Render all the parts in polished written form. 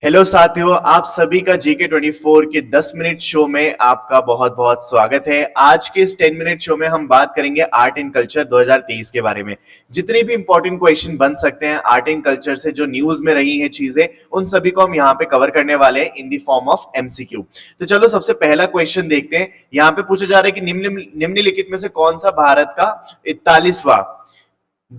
Hello साथियों, आप सभी का GK24 के 10 मिनट शो में आपका बहुत बहुत स्वागत है। आज के इस 10 मिनट शो में हम बात करेंगे आर्ट एंड कल्चर 2023 के बारे में। जितने भी इंपॉर्टेंट क्वेश्चन बन सकते हैं आर्ट एंड कल्चर से, जो न्यूज में रही हैं चीजें, उन सभी को हम यहाँ पे कवर करने वाले हैं in the form of MCQ। तो चलो सबसे पहला क्वेश्चन देखते हैं। यहाँ पे पूछा जा रहा है कि निम्नलिखित में से कौन सा भारत का 41वां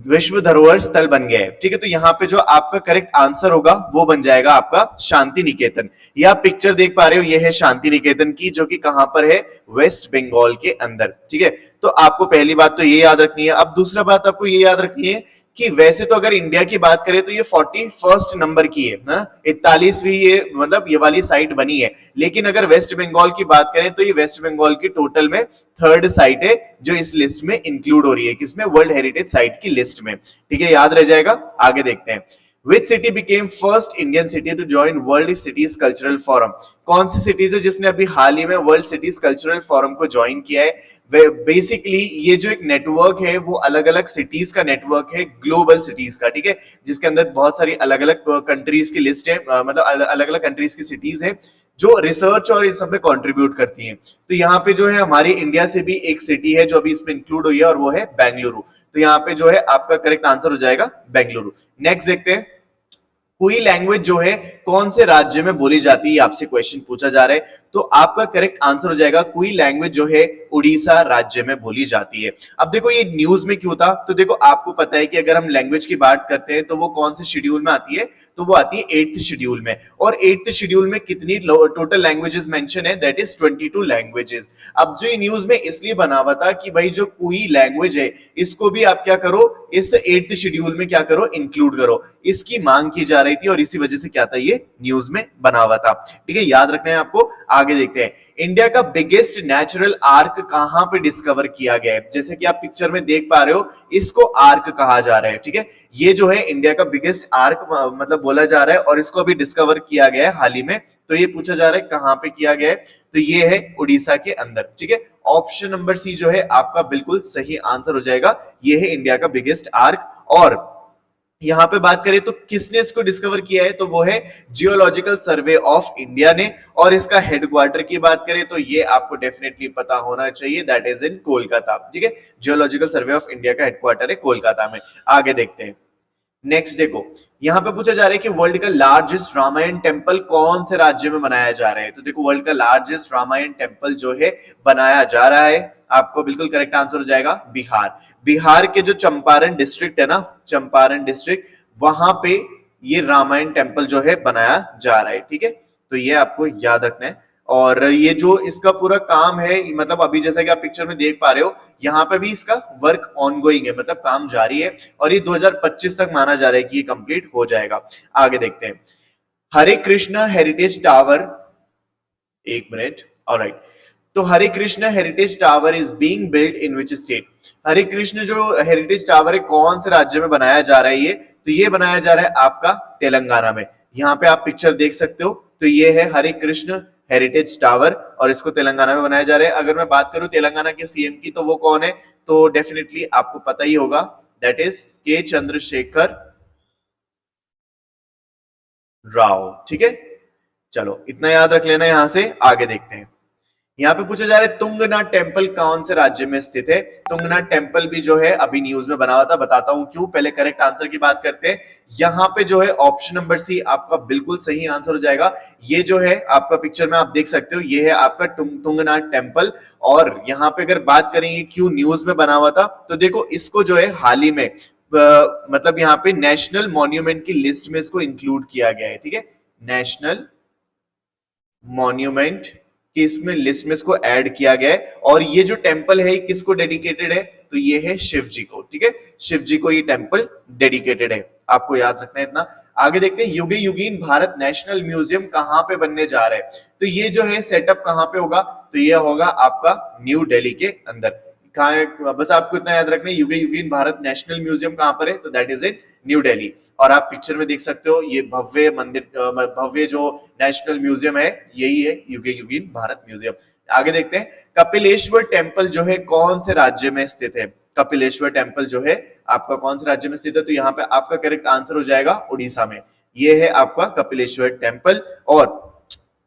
विश्व धरोहर स्थल बन गया है। ठीक है, तो यहाँ पे जो आपका करेक्ट आंसर होगा वो बन जाएगा आपका शांति निकेतन। यह आप पिक्चर देख पा रहे हो, ये है शांति निकेतन की, जो कि कहां पर है, वेस्ट बंगाल के अंदर। ठीक है, तो आपको पहली बात तो ये याद रखनी है। अब दूसरा बात आपको ये याद रखनी है कि वैसे तो अगर इंडिया की बात करें तो ये 41st नंबर की है ना, 41वीं ये मतलब ये वाली साइट बनी है। लेकिन अगर वेस्ट बंगाल की बात करें तो ये वेस्ट बंगाल की टोटल में 3rd साइट है जो इस लिस्ट में इंक्लूड हो रही है। किसमें? वर्ल्ड हेरिटेज साइट की लिस्ट में। ठीक है, याद रह जाएगा। आगे देखते हैं। Which city became first Indian city to join World Cities Cultural Forum? कौन सी सिटीज है जिसने अभी हाल ही में वर्ल्ड सिटीज कल्चरल फोरम को ज्वाइन किया है? बेसिकली ये जो एक नेटवर्क है वो अलग अलग सिटीज का नेटवर्क है, ग्लोबल सिटीज का। ठीक है, जिसके अंदर बहुत सारी अलग अलग कंट्रीज की लिस्ट है, मतलब अलग अलग कंट्रीज की सिटीज है जो रिसर्च और इस सब में कंट्रीब्यूट करती हैं। तो यहाँ पे जो है हमारी इंडिया से भी एक सिटी है जो अभी इसमें इंक्लूड हुई है और वो है बेंगलुरु। तो यहाँ पे जो है आपका करेक्ट आंसर हो जाएगा बेंगलुरु। नेक्स्ट देखते हैं। कोई लैंग्वेज जो है कौन से राज्य में बोली जाती है, आपसे क्वेश्चन पूछा जा रहा है। तो आपका करेक्ट आंसर हो जाएगा कोई लैंग्वेज जो है उड़ीसा राज्य में बोली जाती है। अब देखो ये न्यूज में क्यों था, तो देखो आपको पता है कि अगर हम लैंग्वेज की बात करते हैं तो वो कौन से शेड्यूल में आती है, तो वो आती है 8th शेड्यूल में। और 8th शेड्यूल में कितनी टोटल लैंग्वेजेस मेंशन है, दैट इज 22 लैंग्वेजेस। अब जो ये न्यूज में इसलिए बना हुआ था कि भाई जो कोई लैंग्वेज है इसको भी आप क्या करो, इस 8th शेड्यूल में क्या करो, इंक्लूड करो। इसकी मांग की जा रही थी और इसी वजह से क्या था, ये न्यूज में बना हुआ था। ठीक है, याद रखना है आपको। आगे देखते हैं। इंडिया का बिगेस्ट नेचुरल आर्क कहां पे डिस्कवर किया गया है? जैसे कि आप पिक्चर में देख पा रहे हो, इसको आर्क कहा जा रहा है। ठीक है, ये जो है इंडिया का बिगेस्ट आर्क मतलब बोला जा रहा है और इसको अभी डिस्कवर किया गया है हाल ही में। तो ये पूछा जा रहा है कहां पे किया गया है, तो ये है उड़ीसा के अंदर। ठीक है, ऑप्शन नंबर सी जो है आपका बिल्कुल सही आंसर हो जाएगा। ये है इंडिया का बिगेस्ट आर्क। और यहां पे बात करें तो किसने इसको डिस्कवर किया है, तो वो है जियोलॉजिकल सर्वे ऑफ इंडिया ने। और इसका हेडक्वार्टर की बात करें तो ये आपको डेफिनेटली पता होना चाहिए, दैट इज इन कोलकाता। ठीक है, जियोलॉजिकल सर्वे ऑफ इंडिया का हेडक्वार्टर है कोलकाता में। आगे देखते हैं। नेक्स्ट देखो, यहां पे पूछा जा रहा है कि वर्ल्ड का लार्जेस्ट रामायण टेम्पल कौन से राज्य में बनाया जा रहा है? तो देखो वर्ल्ड का लार्जेस्ट रामायण टेम्पल जो है बनाया जा रहा है, आपको बिल्कुल करेक्ट आंसर हो जाएगा बिहार। बिहार के जो चंपारण डिस्ट्रिक्ट है ना, चंपारण डिस्ट्रिक्ट, वहां पे ये रामायण टेम्पल जो है बनाया जा रहा है। ठीक है, तो ये आपको याद रखना है। और ये जो इसका पूरा काम है, मतलब अभी जैसा कि आप पिक्चर में देख पा रहे हो, यहाँ पे भी इसका वर्क ऑनगोइंग है, मतलब काम जारी है। और ये 2025 तक माना जा रहा है कि ये कंप्लीट हो जाएगा। आगे देखते हैं। हरे कृष्णा हेरिटेज टावर, एक मिनट, ऑलराइट। तो Hare Krishna heritage tower is being built in which state? Hare Krishna जो हेरिटेज टावर है कौन से राज्य में बनाया जा रहा है? ये तो ये बनाया जा रहा है आपका तेलंगाना में। यहाँ पे आप पिक्चर देख सकते हो, तो ये है हरे कृष्ण हेरिटेज टावर और इसको तेलंगाना में बनाया जा रहा है। अगर मैं बात करूं तेलंगाना के सीएम की, तो वो कौन है, तो डेफिनेटली आपको पता ही होगा, दैट इज के चंद्रशेखर राव। ठीक है, चलो इतना याद रख लेना। यहां से आगे देखते हैं। यहाँ पे पूछा जा रहा है तुंगनाथ टेम्पल कौन से राज्य में स्थित है? तुंगनाथ टेम्पल भी जो है अभी न्यूज में बना हुआ था, बताता हूं क्यों। पहले करेक्ट आंसर की बात करते हैं। यहाँ पे जो है ऑप्शन नंबर सी आपका बिल्कुल सही आंसर हो जाएगा। ये जो है आपका पिक्चर में आप देख सकते हो, ये है आपका तुंगनाथ टेम्पल। और यहाँ पे अगर बात करें ये क्यों न्यूज में बना हुआ था, तो देखो इसको जो है हाल ही में मतलब यहाँ पे नेशनल मॉन्यूमेंट की लिस्ट में इसको इंक्लूड किया गया है। ठीक है, नेशनल मॉन्यूमेंट कि इसमें लिस्ट में इसको ऐड किया गया है। और ये जो टेम्पल है किसको डेडिकेटेड है, तो ये है शिव जी को। ठीक है, शिव जी को ये टेम्पल डेडिकेटेड है, आपको याद रखना है इतना। आगे देखते हैं। युगे युगीन भारत नेशनल म्यूजियम कहां पे बनने जा रहा है? तो ये जो है सेटअप कहां पे होगा, तो ये होगा आपका न्यू दिल्ली के अंदर। कहां है, बस आपको इतना याद रखना है, युगे युगीन भारत नेशनल म्यूजियम कहां पर है, तो that is in new Delhi. और आप पिक्चर में देख सकते हो ये भव्य मंदिर, भव्य जो नेशनल म्यूजियम है यही है युगे युगीन भारत म्यूजियम। आगे देखते हैं। कपिलेश्वर टेम्पल जो है कौन से राज्य में स्थित है? कपिलेश्वर टेम्पल जो है आपका कौन से राज्य में स्थित है, तो यहाँ पे आपका करेक्ट आंसर हो जाएगा उड़ीसा में। ये है आपका कपिलेश्वर टेम्पल। और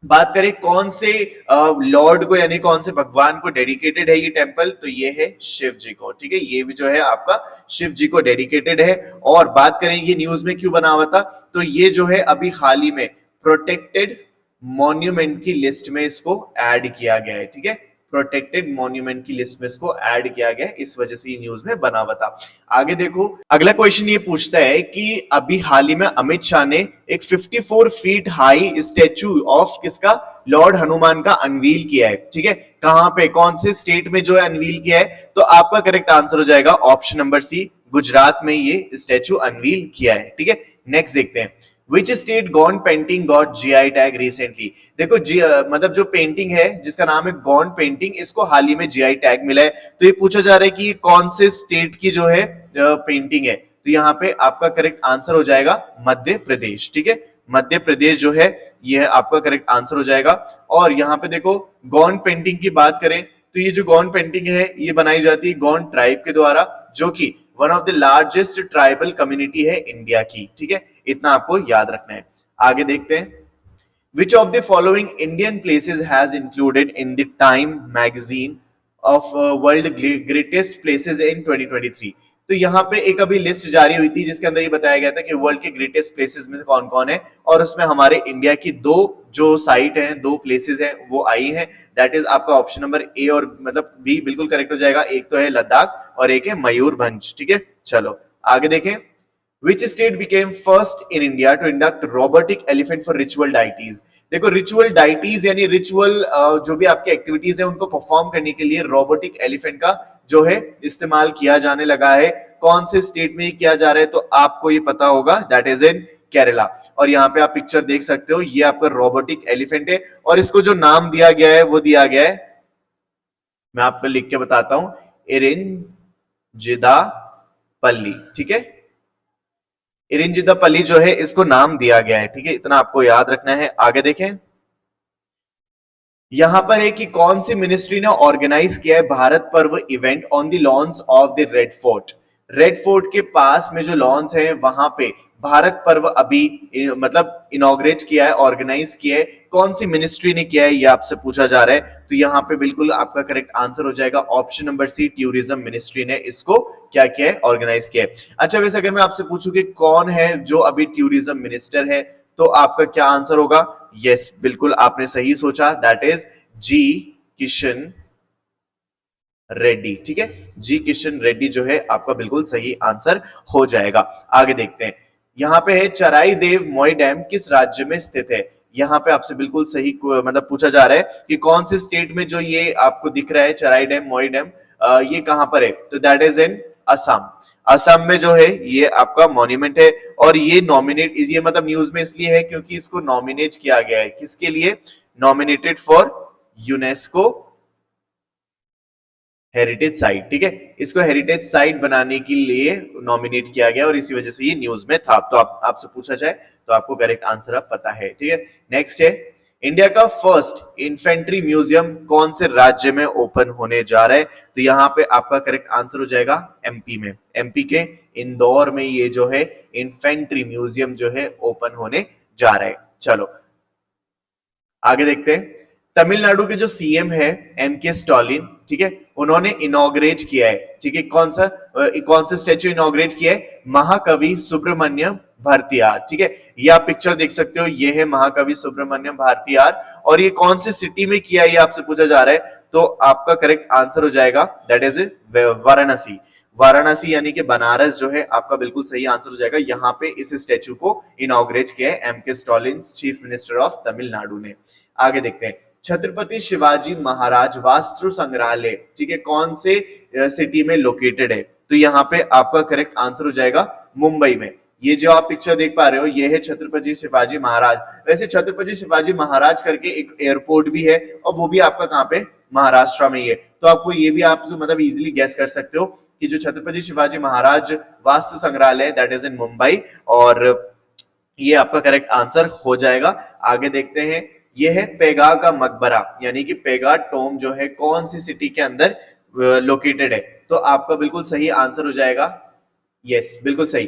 बात करें कौन से लॉर्ड को यानी कौन से भगवान को डेडिकेटेड है ये टेम्पल, तो ये है शिव जी को। ठीक है, ये भी जो है आपका शिव जी को डेडिकेटेड है। और बात करें ये न्यूज में क्यों बना हुआ था, तो ये जो है अभी हाल ही में प्रोटेक्टेड मॉन्यूमेंट की लिस्ट में इसको ऐड किया गया है। ठीक है, प्रोटेक्टेड मॉन्यूमेंट की लिस्ट में इसको ऐड किया गया, इस वजह से ये न्यूज में बना हुआ था। आगे देखो, अगला क्वेश्चन ये पूछता है कि अभी हाल ही में अमित शाह ने एक 54 फीट हाई स्टैचू ऑफ किसका, लॉर्ड हनुमान का अनवील किया है। ठीक है, कहां पे, कौन से स्टेट में जो है अनवील किया है, तो आपका करेक्ट आंसर हो जाएगा ऑप्शन नंबर सी, गुजरात में ये स्टैचू अनवील किया है। ठीक है, नेक्स्ट देखते हैं, Which state gone painting got GI tag recently. देखो मतलब जो पेंटिंग है जिसका नाम है गॉन पेंटिंग, इसको हाल ही में GI टैग मिला है। तो ये पूछा जा रहा है कि कौन से स्टेट की जो है पेंटिंग है, तो यहाँ पे आपका करेक्ट आंसर हो जाएगा मध्य प्रदेश। ठीक है, मध्य प्रदेश जो है ये आपका करेक्ट आंसर हो जाएगा। और यहाँ पे देखो गॉन पेंटिंग की बात करें तो ये जो गॉन पेंटिंग है ये बनाई जाती है गॉन ट्राइब के द्वारा, जो कि one of the largest tribal community है इंडिया की। ठीक है, इतना आपको याद रखना है। आगे देखते हैं, which of the following Indian places has included in the time magazine of world greatest places in 2023। तो यहाँ पे एक अभी लिस्ट जारी हुई थी जिसके अंदर ये बताया गया था कि वर्ल्ड के ग्रेटेस्ट प्लेसेस में कौन कौन है, और उसमें हमारे इंडिया की दो जो साइट हैं, दो प्लेसेस हैं वो आई हैं। दैट इज आपका ऑप्शन नंबर ए और मतलब बी बिल्कुल करेक्ट हो जाएगा। एक तो है लद्दाख और एक है मयूरभंज। ठीक है, चलो आगे देखें, Which state became first in India to induct robotic elephant for ritual deities? देखो रिचुअल डाइटीज यानी रिचुअल जो भी आपकी एक्टिविटीज है उनको परफॉर्म करने के लिए रोबोटिक एलिफेंट का जो है इस्तेमाल किया जाने लगा है। कौन से स्टेट में किया जा रहा है, तो आपको ये पता होगा, दैट इज इन केरला। और यहाँ पे आप पिक्चर देख सकते हो, ये आपका रोबोटिक एलिफेंट है और इसको जो नाम दिया गया है वो दिया गया है, मैं आपको लिख के बताता हूं, इरिंजिदा पल्ली। ठीक है, इरिंजिदा पल्ली जो है इसको नाम दिया गया है। ठीक है, इतना आपको याद रखना है। आगे देखें, यहां पर है कि कौन सी मिनिस्ट्री ने ऑर्गेनाइज किया है Bharat Parv event on the lawns of the Red Fort. Red Fort के पास में जो लॉन्स है वहां पे भारत पर्व अभी मतलब इनॉग्रेट किया है, ऑर्गेनाइज किया है। कौन सी मिनिस्ट्री ने किया है ये आपसे पूछा जा रहा है, तो यहाँ पे बिल्कुल आपका करेक्ट आंसर हो जाएगा option number C, tourism ministry ने इसको क्या किया है, ऑर्गेनाइज किया है। अच्छा, वैसे अगर मैं आपसे पूछूं कि कौन है जो अभी टूरिज्म मिनिस्टर है, तो आपका क्या आंसर होगा? यस, बिल्कुल आपने सही सोचा, दैट इज जी किशन रेड्डी। ठीक है, जी किशन रेड्डी जो है आपका बिल्कुल सही आंसर हो जाएगा। आगे देखते हैं, यहाँ पे है चराई देव मोई डैम किस राज्य में स्थित है। यहाँ पे आपसे बिल्कुल सही मतलब पूछा जा रहा है कि कौन से स्टेट में जो ये आपको दिख रहा है चराई डैम मोई डैम, ये कहां पर है, तो that is in Assam. Assam में जो है ये आपका मॉन्यूमेंट है और ये नॉमिनेट, ये मतलब न्यूज में इसलिए है क्योंकि इसको नॉमिनेट किया गया है, किसके लिए, nominated for UNESCO heritage site. ठीक है, इसको हेरिटेज साइट बनाने के लिए नॉमिनेट किया गया और इसी वजह से ये न्यूज में था। तो आपसे पूछा जाए तो आपको करेक्ट आंसर अब पता है। ठीक है, नेक्स्ट है, इंडिया का फर्स्ट इन्फेंट्री म्यूजियम कौन से राज्य में ओपन होने जा रहा है, तो यहाँ पे आपका करेक्ट आंसर हो जाएगा एमपी में। एमपी के इंदौर में ये जो है इन्फेंट्री म्यूजियम जो है ओपन होने जा रहा है। चलो आगे देखते हैं, तमिलनाडु के जो सीएम है एम के स्टालिन, ठीक है, उन्होंने इनॉग्रेट किया है। ठीक है, कौन सा स्टेच्यू इनॉग्रेट किया है, महाकवि सुब्रमण्यम भारतीयार। ठीक है, ये आप पिक्चर देख सकते हो, ये है महाकवि सुब्रमण्यम भारतीयार और ये कौन सी सिटी में किया है ये आपसे पूछा जा रहा है, तो आपका करेक्ट आंसर हो जाएगा दैट इज वाराणसी। वाराणसी यानी कि बनारस जो है आपका बिल्कुल सही आंसर हो जाएगा। यहाँ पे इस स्टेच्यू को इनॉग्रेट किया है एम के Stalin, chief minister of Tamil Nadu ने। आगे देखते हैं, छत्रपति शिवाजी महाराज वास्तु संग्रहालय, ठीक है, कौन से सिटी में लोकेटेड है, तो यहाँ पे आपका करेक्ट आंसर हो जाएगा मुंबई में। ये जो आप पिक्चर देख पा रहे हो ये है छत्रपति शिवाजी महाराज। वैसे छत्रपति शिवाजी महाराज करके एक एयरपोर्ट भी है और वो भी आपका कहाँ पे, महाराष्ट्र में ही है। तो आपको ये भी आप मतलब इजीली गेस कर सकते हो कि जो छत्रपति शिवाजी महाराज वास्तु संग्रहालय दैट इज इन मुंबई, और ये आपका करेक्ट आंसर हो जाएगा। आगे देखते हैं, ये है पेगा का मकबरा यानी कि पेगा टोम जो है कौन सी सिटी के अंदर लोकेटेड है, तो आपका बिल्कुल सही आंसर हो जाएगा यस, बिल्कुल सही।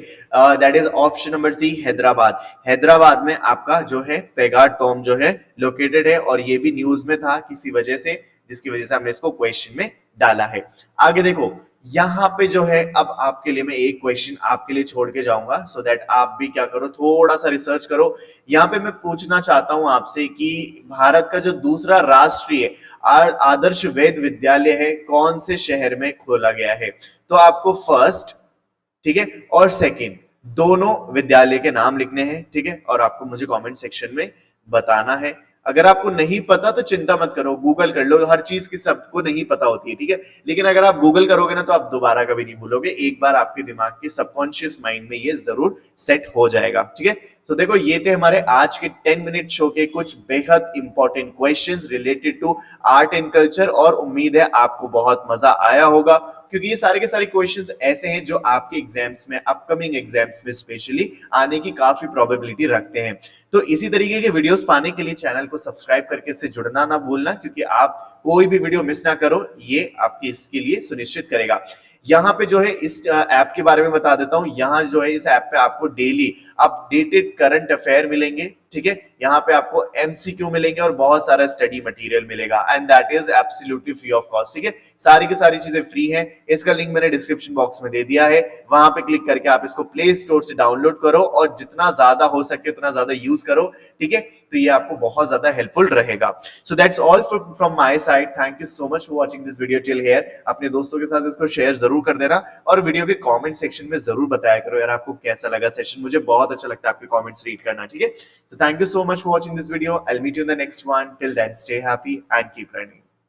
That is option number C, Hyderabad. Hyderabad में आपका जो है पेगार टॉम जो है लोकेटेड है, और ये भी न्यूज में था किसी वजह से, जिसकी वजह से हमने इसको क्वेश्चन में डाला है। आगे देखो, यहां पे जो है अब आपके लिए मैं एक क्वेश्चन आपके लिए छोड़ के जाऊंगा, सो दैट आप भी क्या करो, थोड़ा सा रिसर्च करो। यहां पे मैं पूछना चाहता हूं आपसे कि भारत का जो दूसरा राष्ट्रीय आदर्श वेद विद्यालय है, कौन से शहर में खोला गया है? तो आपको फर्स्ट, ठीक है, और सेकंड दोनों विद्यालय के नाम लिखने हैं, ठीक है, और आपको मुझे कमेंट सेक्शन में बताना है। अगर आपको नहीं पता तो चिंता मत करो, गूगल कर लो, हर चीज की सबको नहीं पता होती है, ठीक है, लेकिन अगर आप गूगल करोगे ना तो आप दोबारा कभी नहीं भूलोगे, एक बार आपके दिमाग के सबकॉन्शियस माइंड में ये जरूर सेट हो जाएगा, ठीक है। तो देखो, ये थे हमारे आज के 10 मिनट शो के कुछ बेहद important questions related to art and culture, और उम्मीद है आपको बहुत मजा आया होगा, क्योंकि ये सारे के सारे क्वेश्चंस ऐसे हैं जो आपके एग्जाम्स में, अपकमिंग एग्जाम्स में स्पेशली आने की काफी प्रोबेबिलिटी रखते हैं। तो इसी तरीके के वीडियोस पाने के लिए चैनल को सब्सक्राइब करके इससे जुड़ना ना भूलना, क्योंकि आप कोई भी वीडियो मिस ना करो, ये आपकी इसके लिए सुनिश्चित करेगा। यहाँ पे जो है इस ऐप के बारे में बता देता हूं, यहाँ जो है इस ऐप पे आपको डेली अपडेटेड करंट अफेयर मिलेंगे, ठीक है, यहाँ पे आपको एमसीक्यू मिलेंगे और बहुत सारा स्टडी मटेरियल मिलेगा, and that is absolutely free of cost, ठीक है। सारी की सारी चीजें फ्री हैं, इसका लिंक मैंने डिस्क्रिप्शन बॉक्स में दे दिया है, वहां पे क्लिक करके आप इसको प्ले स्टोर से डाउनलोड करो और जितना ज्यादा हो सके उतना ज्यादा यूज करो, ठीक है, तो ये आपको बहुत ज्यादा हेल्पफुल रहेगा। So that's all from my side, thank you so much for watching this video till here. अपने दोस्तों के साथ इसको शेयर जरूर कर देना, और वीडियो के कमेंट सेक्शन में जरूर बताया करो यार आपको कैसा लगा सेशन, मुझे बहुत अच्छा लगता है आपके कमेंट्स रीड करना, ठीक है। So thank you so much for watching this video. I'll meet you in the next one. Till then, stay happy and keep learning.